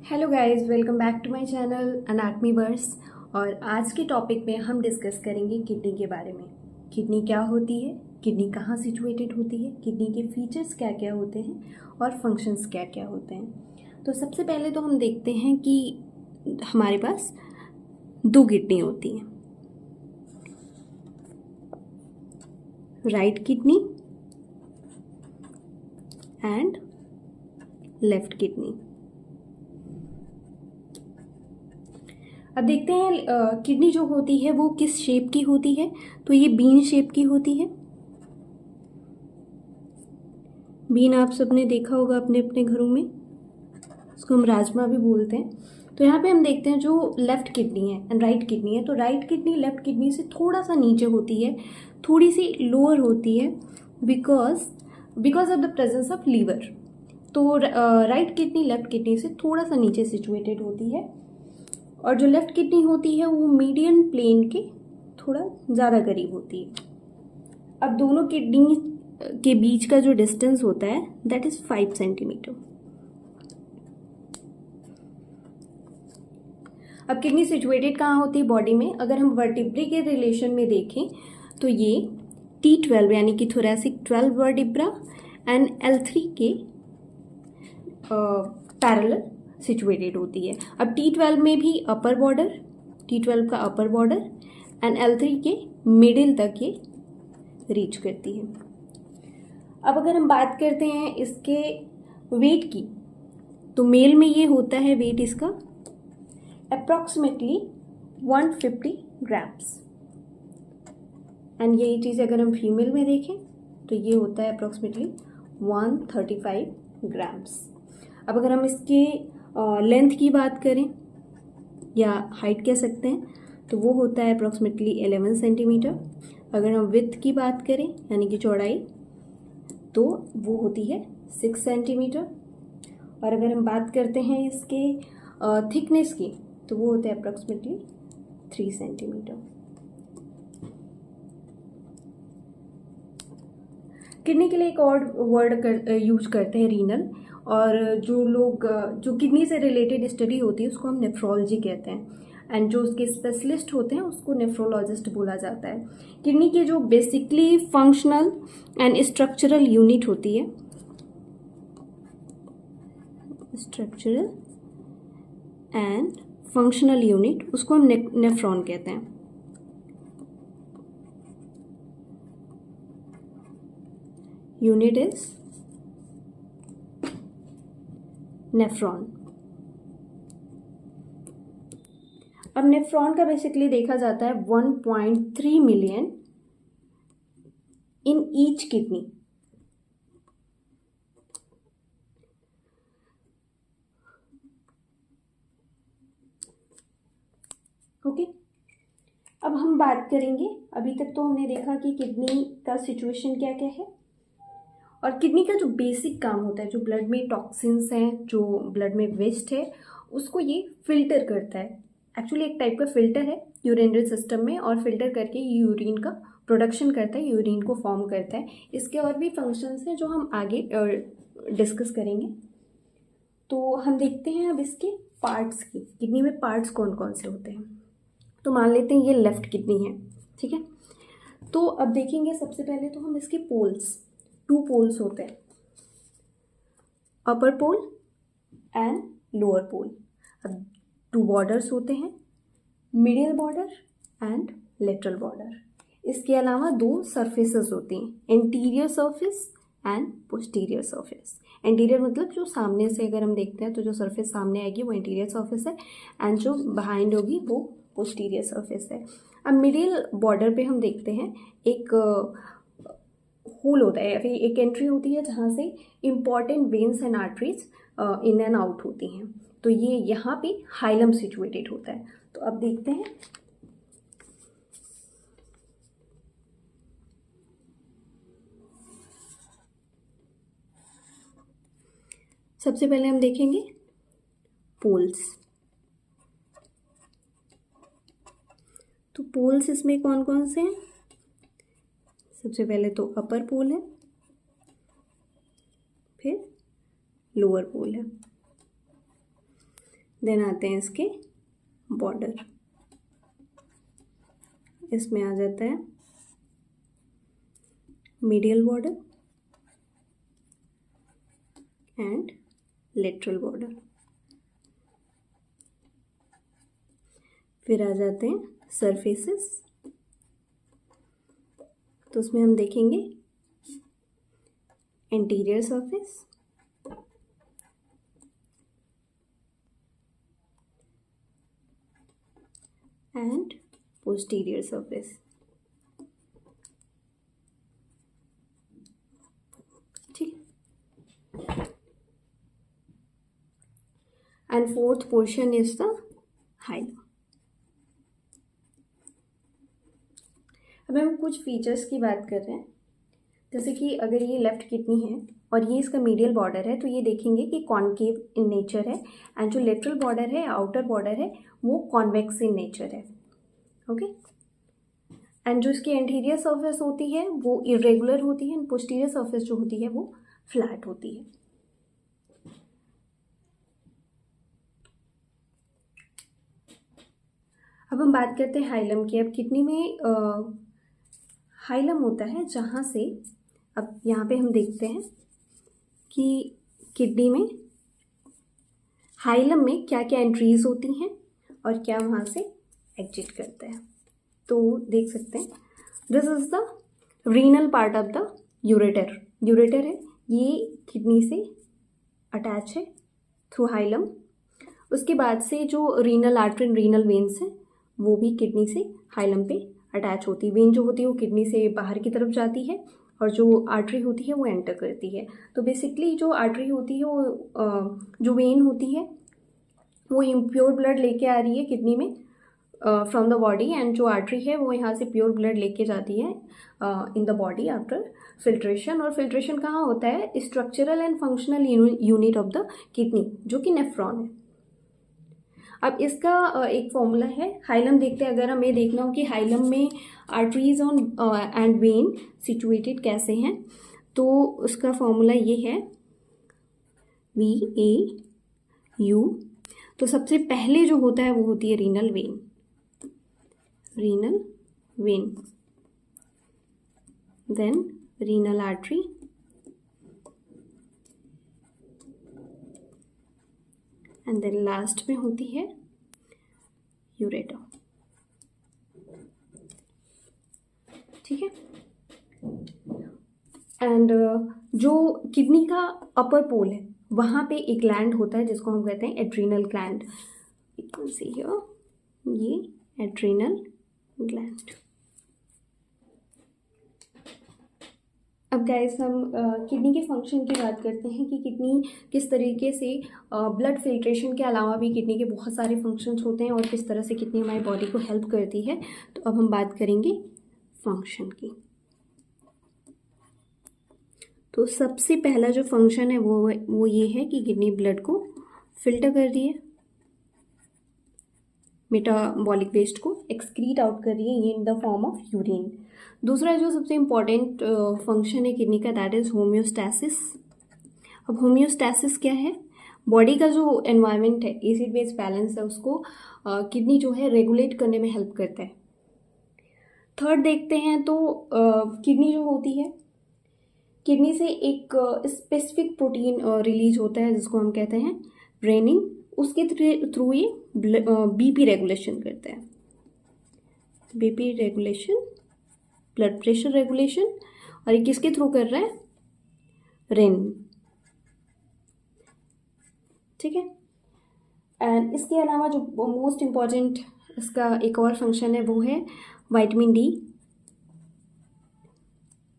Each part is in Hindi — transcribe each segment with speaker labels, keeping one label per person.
Speaker 1: Hello guys, welcome back to my channel anatomy verse. और आज के टॉपिक में हम डिस्कस करेंगे किडनी के बारे में। किडनी क्या होती है, किडनी कहाँ सिचुएटेड होती है, किडनी के फीचर्स क्या क्या होते हैं और फंक्शंस क्या क्या होते हैं। तो सबसे पहले तो हम देखते हैं कि हमारे पास दो किडनी होती हैं, right kidney and left kidney. अब देखते हैं किडनी जो होती है वो किस शेप की होती है। तो ये बीन शेप की होती है। बीन आप सबने देखा होगा अपने अपने घरों में, इसको हम राजमा भी बोलते हैं। तो यहाँ पे हम देखते हैं जो लेफ्ट किडनी है एंड राइट किडनी है। तो राइट किडनी लेफ्ट किडनी से थोड़ा सा नीचे होती है, थोड़ी सी लोअर होती है because of the presence of liver. तो राइट किडनी लेफ्ट किडनी से थोड़ा सा नीचे सिचुएटेड होती है और जो लेफ्ट किडनी होती है वो मीडियन प्लेन के थोड़ा ज़्यादा करीब होती है। अब दोनों किडनी के बीच का जो डिस्टेंस होता है दैट इज 5 सेंटीमीटर। अब किडनी सिचुएटेड कहाँ होती है बॉडी में? अगर हम वर्टिब्रे के रिलेशन में देखें तो ये T12 यानी कि थोरैसिक 12 वर्टिब्रा एंड L3 के पैरेलल सिचुएटेड होती है। अब T12 में भी अपर बॉर्डर, T12 का अपर बॉर्डर एंड L3 के मिडिल तक ये रीच करती है। अब अगर हम बात करते हैं इसके वेट की, तो मेल में ये होता है वेट इसका अप्रॉक्सीमेटली 150 ग्राम्स एंड यही चीज़ अगर हम फीमेल में देखें तो ये होता है अप्रॉक्सीमेटली 135 ग्राम्स। अब अगर हम इसके लेंथ की बात करें या हाइट कह सकते हैं तो वो होता है अप्रॉक्सीमेटली 11 सेंटीमीटर। अगर हम विड्थ की बात करें यानी कि चौड़ाई तो वो होती है 6 सेंटीमीटर। और अगर हम बात करते हैं इसके थिकनेस की तो वो होते हैं अप्रॉक्सीमेटली 3 सेंटीमीटर। किडनी के लिए एक और वर्ड यूज करते हैं रीनल। और जो लोग जो किडनी से रिलेटेड स्टडी होती है उसको हम नेफ्रोलॉजी कहते हैं एंड जो उसके स्पेशलिस्ट होते हैं उसको नेफ्रोलॉजिस्ट बोला जाता है। किडनी की जो basically functional and structural unit होती है, स्ट्रक्चरल एंड फंक्शनल यूनिट, उसको हम नेफ्रॉन कहते हैं। Unit is nephron. अब नेफ्रॉन का बेसिकली देखा जाता है 1.3 million in each kidney. Okay, अब हम बात करेंगे, अभी तक तो हमने देखा कि किडनी का सिचुएशन क्या क्या है और किडनी का जो बेसिक काम होता है, जो ब्लड में टॉक्सिन्स हैं, जो ब्लड में वेस्ट है, उसको ये फिल्टर करता है। एक्चुअली एक टाइप का फिल्टर है यूरिनरी सिस्टम में, और फिल्टर करके यूरिन का प्रोडक्शन करता है, यूरिन को फॉर्म करता है। इसके और भी फंक्शंस हैं जो हम आगे डिस्कस करेंगे। तो हम देखते हैं अब इसके पार्ट्स की। किडनी में पार्ट्स कौन कौन से होते हैं। तो मान लेते हैं ये लेफ्ट किडनी है, ठीक है। तो अब देखेंगे सबसे पहले तो हम इसके पोल्स, 2 पोल्स होते हैं, अपर पोल एंड लोअर पोल। अब 2 बॉर्डर्स होते हैं, middle border and lateral border. इसके अलावा 2 सरफेसेस होती हैं, anterior surface and posterior surface. Anterior मतलब जो सामने से अगर हम देखते हैं तो जो सरफेस सामने आएगी वो एंटीरियर सरफेस है एंड जो बिहाइंड होगी वो पोस्टीरियर सरफेस है। अब मिडिल बॉर्डर पे हम देखते हैं एक होल होता है या फिर एक एंट्री होती है जहाँ से important veins and arteries in and out होती हैं। तो ये यहाँ पे हाइलम सिचुएटेड होता है। तो अब देखते हैं, सबसे पहले हम देखेंगे पोल्स। तो पोल्स इसमें कौन कौन से हैं? सबसे पहले तो अपर पोल है, फिर लोअर पोल है। देन आते हैं इसके बॉर्डर, इसमें आ जाता है medial border and lateral border. फिर आ जाते हैं सरफेसेस, तो उसमें हम देखेंगे interior surface, and posterior surface. ठीक, and fourth portion is the hilum. अब हम कुछ फीचर्स की बात कर रहे हैं, जैसे कि अगर ये लेफ्ट किडनी है और ये इसका मीडियल बॉर्डर है, तो ये देखेंगे कि कॉनकेव इन नेचर है, एंड जो लेटरल बॉर्डर है, आउटर बॉर्डर है, वो कॉन्वेक्स इन नेचर है। ओके, एंड जो इसकी एंटीरियर सरफेस होती है वो इरेगुलर होती है, एंड पोस्टीरियर सरफेस जो होती है वो फ्लैट होती है। अब हम बात करते हैं हाइलम की। अब किडनी में हाइलम होता है जहाँ से, अब यहाँ पे हम देखते हैं कि किडनी में हाइलम में क्या क्या एंट्रीज होती हैं और क्या वहाँ से एग्जिट करता है। तो देख सकते हैं, this is the renal part of the ureter. Ureter है, ये किडनी से अटैच है थ्रू हाइलम। उसके बाद से जो renal artery and renal veins हैं वो भी किडनी से हाइलम पे अटैच होती है। वेन जो होती है वो किडनी से बाहर की तरफ जाती है और जो आर्टरी होती है वो एंटर करती है। तो बेसिकली जो आर्टरी होती है वो जो वेन होती है वो इम्प्योर ब्लड लेके आ रही है किडनी में फ्रॉम द बॉडी, एंड जो आर्टरी है वो यहाँ से प्योर ब्लड लेके जाती है in the body after filtration. और फिल्ट्रेशन कहाँ होता है? Structural and functional unit of the kidney, जो कि नेफ्रॉन है। अब इसका एक फॉर्मूला है, हाइलम देखते हैं। अगर हमें देखना हो कि हाइलम में arteries on and when situated कैसे हैं, तो उसका फॉर्मूला ये है VAU। तो सबसे पहले जो होता है वो होती है renal vein, renal vein, then renal artery, and then last में होती है यूरेटर। ठीक है, एंड जो किडनी का अपर पोल है वहाँ पे एक ग्लैंड होता है जिसको हम कहते हैं एड्रीनल ग्लैंड। सी हियर, ये एड्रीनल ग्लैंड। अब गाइस हम किडनी के फंक्शन की बात करते हैं कि किडनी किस तरीके से ब्लड फिल्ट्रेशन के अलावा भी किडनी के बहुत सारे फंक्शंस होते हैं और किस तरह से किडनी हमारी बॉडी को हेल्प करती है। तो अब हम बात करेंगे फंक्शन की। तो सबसे पहला जो फंक्शन है वो ये है कि किडनी ब्लड को फिल्टर कर रही है, मेटाबॉलिक वेस्ट को एक्सक्रीट आउट कर रही है, ये in the form of urine. दूसरा जो सबसे इम्पॉर्टेंट फंक्शन है किडनी का, दैट इज होम्योस्टैसिस। अब होम्योस्टैसिस क्या है? बॉडी का जो एनवायरनमेंट है, एसिड बेस बैलेंस है, उसको किडनी जो है रेगुलेट करने में हेल्प करता है। थर्ड देखते हैं तो किडनी जो होती है, किडनी से एक स्पेसिफिक प्रोटीन रिलीज होता है जिसको हम कहते हैं रेनिन। उसके थ्रू ये BP रेगुलेशन करता है, BP regulation, blood pressure regulation, और ये किसके थ्रू कर रहा है? रेनिन। ठीक है, एंड इसके अलावा जो मोस्ट इम्पॉर्टेंट इसका एक और फंक्शन है वो है विटामिन D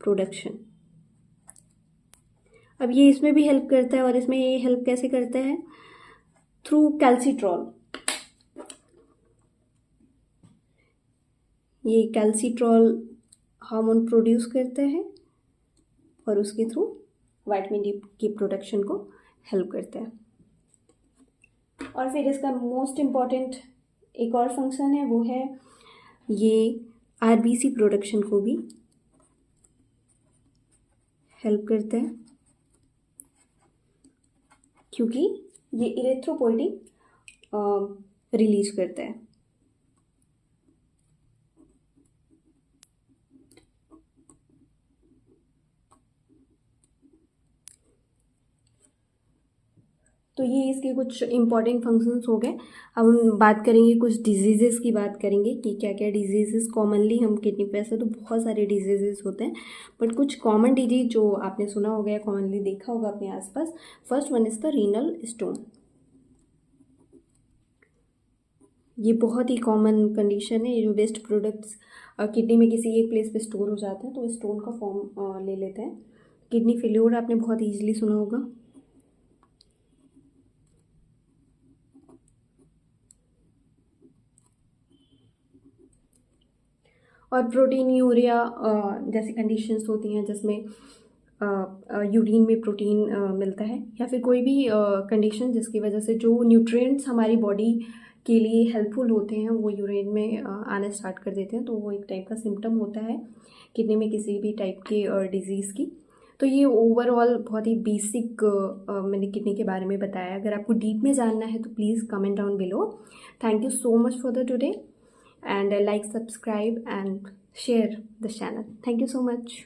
Speaker 1: प्रोडक्शन। अब ये इसमें भी हेल्प करता है, और इसमें ये हेल्प कैसे करता है? थ्रू कैल्सिट्रॉल। ये कैल्सिट्रॉल हार्मोन प्रोड्यूस करता है और उसके थ्रू विटामिन D की प्रोडक्शन को हेल्प करता है। और फिर इसका मोस्ट इम्पॉर्टेंट एक और फंक्शन है, वो है ये RBC प्रोडक्शन को भी हेल्प करता है, क्योंकि ये इरेथ्रोपोइटिन रिलीज करता है। तो ये इसके कुछ इंपॉर्टेंट फंक्शंस हो गए। अब हम बात करेंगे कुछ डिजीज़ेस की, बात करेंगे कि क्या क्या डिजीज़ेस कॉमनली हम किडनी पे, ऐसे तो बहुत सारे डिजीज़ेस होते हैं बट कुछ कॉमन डिजीज जो आपने सुना होगा या कॉमनली देखा होगा अपने आसपास। First one is the renal stone. ये बहुत ही कॉमन कंडीशन है। ये जो वेस्ट प्रोडक्ट्स किडनी में किसी एक प्लेस पे स्टोर हो जाते हैं तो स्टोन का फॉर्म ले लेते हैं। किडनी फेल्योर आपने बहुत ईजिली सुना होगा। और प्रोटीन यूरिया जैसी कंडीशंस होती हैं जिसमें यूरिन में प्रोटीन मिलता है, या फिर कोई भी कंडीशन जिसकी वजह से जो न्यूट्रिएंट्स हमारी बॉडी के लिए हेल्पफुल होते हैं वो यूरिन में आना स्टार्ट कर देते हैं, तो वो एक टाइप का सिम्टम होता है किडनी में किसी भी टाइप की डिजीज़ की। तो ये ओवरऑल बहुत ही बेसिक मैंने किडनी के बारे में बताया। अगर आपको डीप में जानना है तो please comment down below. Thank you so much for the today and like, subscribe and share the channel. Thank you so much.